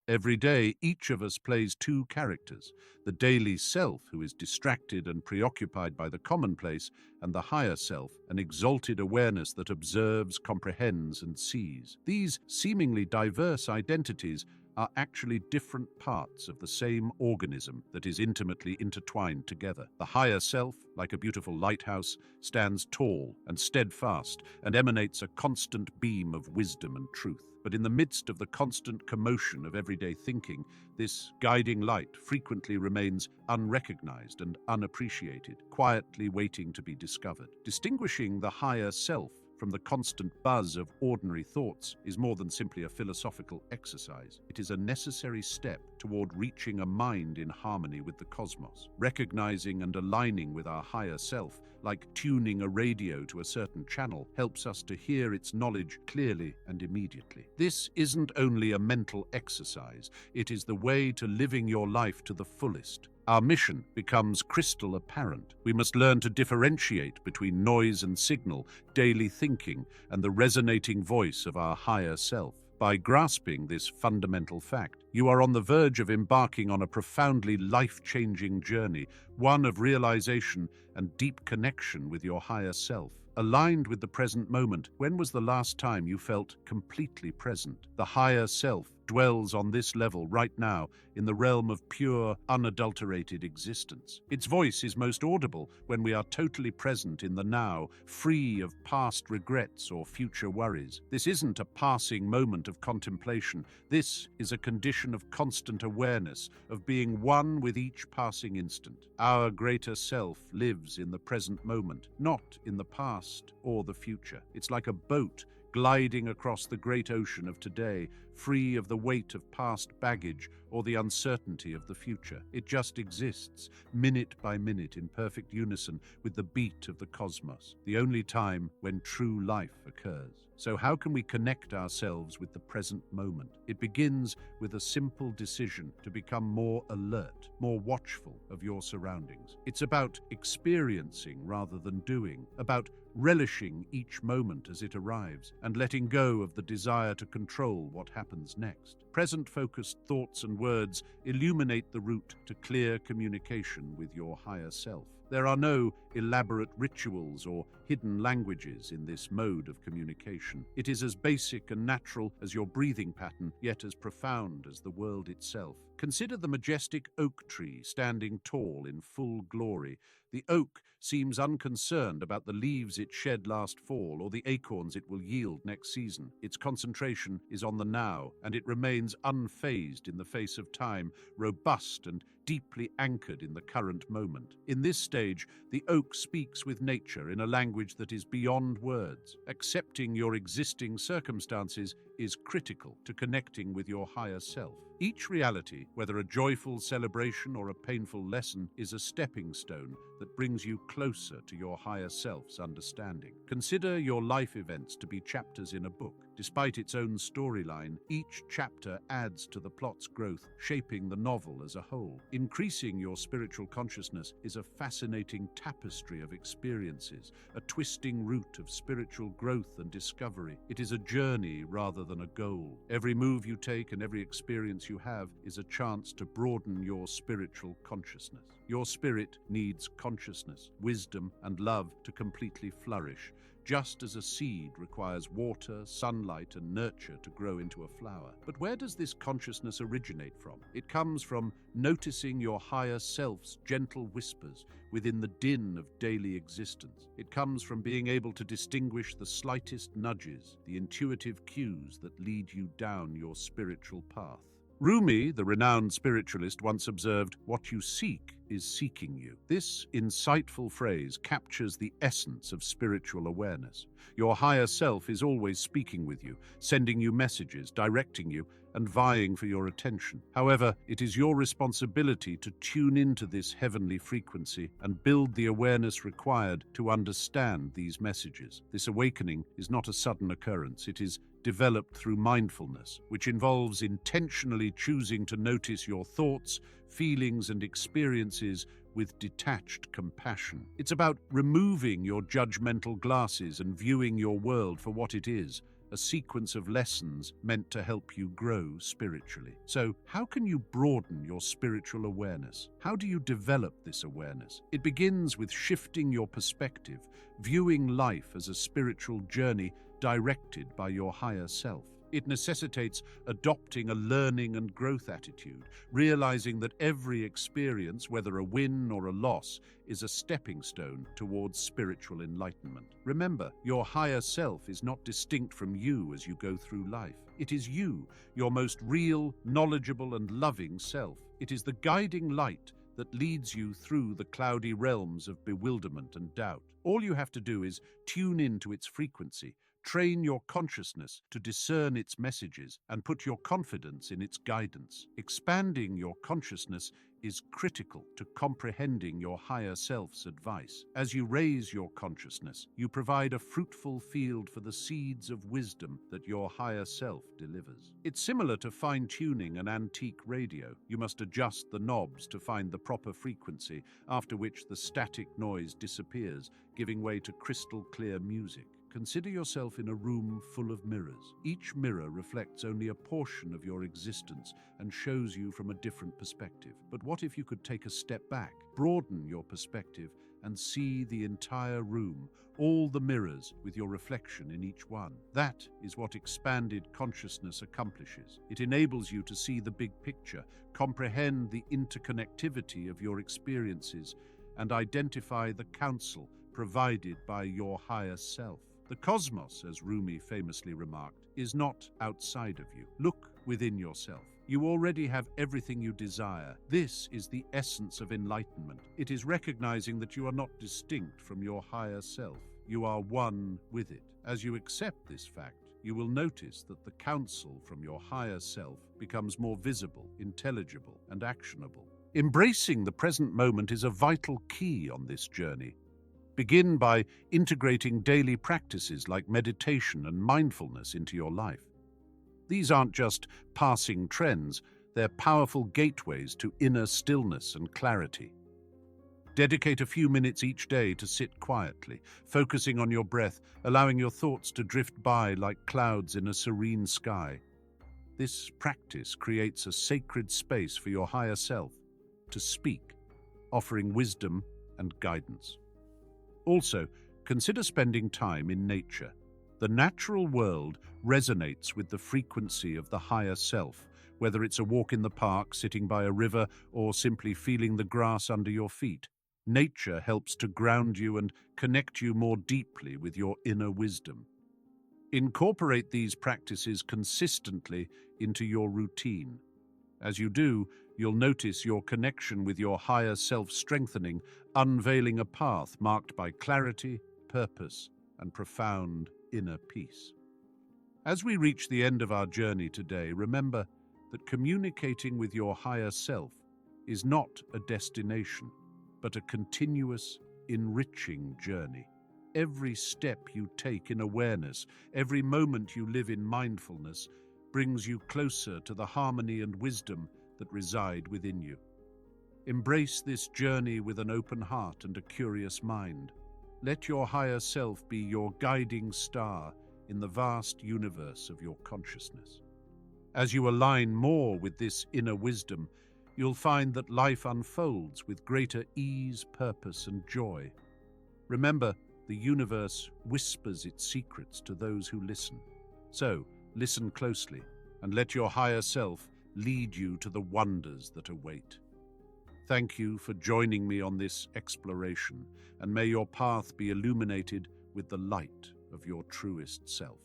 Every day, each of us plays two characters: the daily self, who is distracted and preoccupied by the commonplace, and the higher self, an exalted awareness that observes, comprehends, and sees. These seemingly diverse identities are actually different parts of the same organism that is intimately intertwined together. The higher self, like a beautiful lighthouse, stands tall and steadfast and emanates a constant beam of wisdom and truth. But in the midst of the constant commotion of everyday thinking, this guiding light frequently remains unrecognized and unappreciated, quietly waiting to be discovered. Distinguishing the higher self from the constant buzz of ordinary thoughts is more than simply a philosophical exercise. It is a necessary step toward reaching a mind in harmony with the cosmos. Recognizing and aligning with our higher self, like tuning a radio to a certain channel, helps us to hear its knowledge clearly and immediately. This isn't only a mental exercise, it is the way to living your life to the fullest. Our mission becomes crystal apparent. We must learn to differentiate between noise and signal, daily thinking, and the resonating voice of our higher self. By grasping this fundamental fact, you are on the verge of embarking on a profoundly life-changing journey, one of realization and deep connection with your higher self. Aligned with the present moment, when was the last time you felt completely present? The higher self dwells on this level right now, in the realm of pure, unadulterated existence. Its voice is most audible when we are totally present in the now, free of past regrets or future worries. This isn't a passing moment of contemplation. This is a condition of constant awareness, of being one with each passing instant. Our greater self lives in the present moment, not in the past or the future. It's like a boat gliding across the great ocean of today, free of the weight of past baggage or the uncertainty of the future. It just exists, minute by minute, in perfect unison with the beat of the cosmos, the only time when true life occurs. So how can we connect ourselves with the present moment? It begins with a simple decision to become more alert, more watchful of your surroundings. It's about experiencing rather than doing, about relishing each moment as it arrives, and letting go of the desire to control what happens next. Present-focused thoughts and words illuminate the route to clear communication with your higher self. There are no elaborate rituals or hidden languages in this mode of communication. It is as basic and natural as your breathing pattern, yet as profound as the world itself. Consider the majestic oak tree standing tall in full glory. The oak seems unconcerned about the leaves it shed last fall or the acorns it will yield next season. Its concentration is on the now, and it remains unfazed in the face of time, robust and deeply anchored in the current moment. In this stage, the oak speaks with nature in a language that is beyond words. Accepting your existing circumstances is critical to connecting with your higher self. Each reality, whether a joyful celebration or a painful lesson, is a stepping stone that brings you closer to your higher self's understanding. Consider your life events to be chapters in a book. Despite its own storyline, each chapter adds to the plot's growth, shaping the novel as a whole. Increasing your spiritual consciousness is a fascinating tapestry of experiences, a twisting route of spiritual growth and discovery. It is a journey rather than a goal. Every move you take and every experience you have is a chance to broaden your spiritual consciousness. Your spirit needs consciousness, wisdom, and love to completely flourish, just as a seed requires water, sunlight, and nurture to grow into a flower. But where does this consciousness originate from? It comes from noticing your higher self's gentle whispers within the din of daily existence. It comes from being able to distinguish the slightest nudges, the intuitive cues that lead you down your spiritual path. Rumi, the renowned spiritualist, once observed, "What you seek is seeking you." This insightful phrase captures the essence of spiritual awareness. Your higher self is always speaking with you, sending you messages, directing you, and vying for your attention. However, it is your responsibility to tune into this heavenly frequency and build the awareness required to understand these messages. This awakening is not a sudden occurrence. It is developed through mindfulness, which involves intentionally choosing to notice your thoughts, feelings, and experiences with detached compassion. It's about removing your judgmental glasses and viewing your world for what it is, a sequence of lessons meant to help you grow spiritually. So, how can you broaden your spiritual awareness? How do you develop this awareness? It begins with shifting your perspective, viewing life as a spiritual journey directed by your higher self. It necessitates adopting a learning and growth attitude, realizing that every experience, whether a win or a loss, is a stepping stone towards spiritual enlightenment. Remember, your higher self is not distinct from you as you go through life. It is you, your most real, knowledgeable, and loving self. It is the guiding light that leads you through the cloudy realms of bewilderment and doubt. All you have to do is tune into its frequency, train your consciousness to discern its messages, and put your confidence in its guidance. Expanding your consciousness is critical to comprehending your higher self's advice. As you raise your consciousness, you provide a fruitful field for the seeds of wisdom that your higher self delivers. It's similar to fine-tuning an antique radio. You must adjust the knobs to find the proper frequency, after which the static noise disappears, giving way to crystal-clear music. Consider yourself in a room full of mirrors. Each mirror reflects only a portion of your existence and shows you from a different perspective. But what if you could take a step back, broaden your perspective, and see the entire room, all the mirrors with your reflection in each one? That is what expanded consciousness accomplishes. It enables you to see the big picture, comprehend the interconnectivity of your experiences, and identify the counsel provided by your higher self. The cosmos, as Rumi famously remarked, is not outside of you. Look within yourself. You already have everything you desire. This is the essence of enlightenment. It is recognizing that you are not distinct from your higher self. You are one with it. As you accept this fact, you will notice that the counsel from your higher self becomes more visible, intelligible, and actionable. Embracing the present moment is a vital key on this journey. Begin by integrating daily practices like meditation and mindfulness into your life. These aren't just passing trends, they're powerful gateways to inner stillness and clarity. Dedicate a few minutes each day to sit quietly, focusing on your breath, allowing your thoughts to drift by like clouds in a serene sky. This practice creates a sacred space for your higher self to speak, offering wisdom and guidance. Also, consider spending time in nature. The natural world resonates with the frequency of the higher self, whether it's a walk in the park, sitting by a river, or simply feeling the grass under your feet. Nature helps to ground you and connect you more deeply with your inner wisdom. Incorporate these practices consistently into your routine. As you do, you'll notice your connection with your higher self strengthening, unveiling a path marked by clarity, purpose, and profound inner peace. As we reach the end of our journey today, remember that communicating with your higher self is not a destination, but a continuous, enriching journey. Every step you take in awareness, every moment you live in mindfulness, brings you closer to the harmony and wisdom that reside within you. Embrace this journey with an open heart and a curious mind. Let your higher self be your guiding star in the vast universe of your consciousness. As you align more with this inner wisdom, you'll find that life unfolds with greater ease, purpose, and joy. Remember, the universe whispers its secrets to those who listen. So, listen closely and let your higher self lead you to the wonders that await. Thank you for joining me on this exploration, and may your path be illuminated with the light of your truest self.